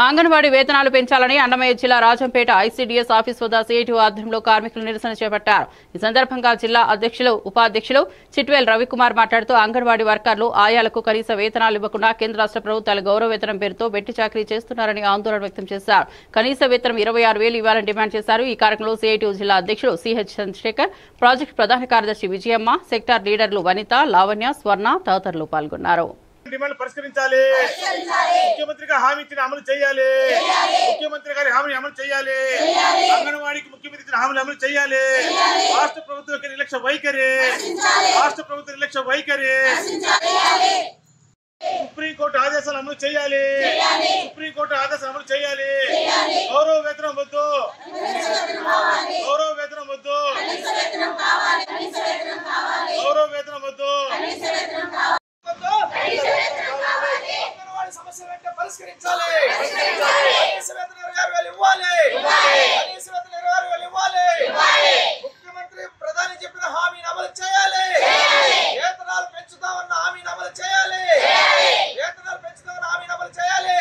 అంగన్వాడీ వేతనాలు పెంచాలని అన్నమయ్య జిల్లా రాజంపేట ఐసీడీఎస్ ఆఫీస్ వద్ద సిఐటి ఆధ్వర్యంలో కార్మికులు నిరసన చేపట్టారు. ఈ సందర్భంగా జిల్లా అధ్యక్షులు ఉపాధ్యక్షులు చిట్వేల్ రవికుమార్ మాట్లాడుతూ అంగన్వాడీ వర్కర్లు ఆయాలకు కనీస వేతనాలు ఇవ్వకుండా కేంద్ర రాష్ట్ర ప్రభుత్వాల గౌరవ వేతనం పేరుతో వెట్టి చాకరీ చేస్తున్నారని ఆందోళన వ్యక్తం చేశారు. కనీస వేతనం 26,000 ఇవ్వాలని డిమాండ్ చేశారు. ఈ కార్యక్రమంలో సిఐటి జిల్లా అధ్యక్షులు సిహెచ్ చంద్రశేఖర్, ప్రాజెక్టు ప్రధాన కార్యదర్శి విజయమ్మ, సెక్టార్ లీడర్లు వనిత, లావణ్య, స్వర్ణ తదితరులు పాల్గొన్నారు. డిమాండ్ పరిష్కరించాలి. ముఖ్యమంత్రి గారు హామీ ఇచ్చిన అమలు చేయాలి. ముఖ్యమంత్రి గారి హామీ అమలు చేయాలి. అంగన్వాడీకి ముఖ్యమంత్రి ఇచ్చిన హామీలు అమలు చేయాలి. రాష్ట్ర ప్రభుత్వం నిర్లక్ష్య వైఖరి, రాష్ట్ర ప్రభుత్వ నిర్లక్ష్య వైఖరి. సుప్రీంకోర్టు ఆదేశాలు అమలు చేయాలి. సుప్రీంకోర్టు ఆదేశాలు అమలు చేయాలి. గౌరవ వేతనం వద్దు, గౌరవ వేతనం వద్దు, గౌరవ వేతనం వద్దు. సమస్య వెంటనే పరిష్కరించాలి.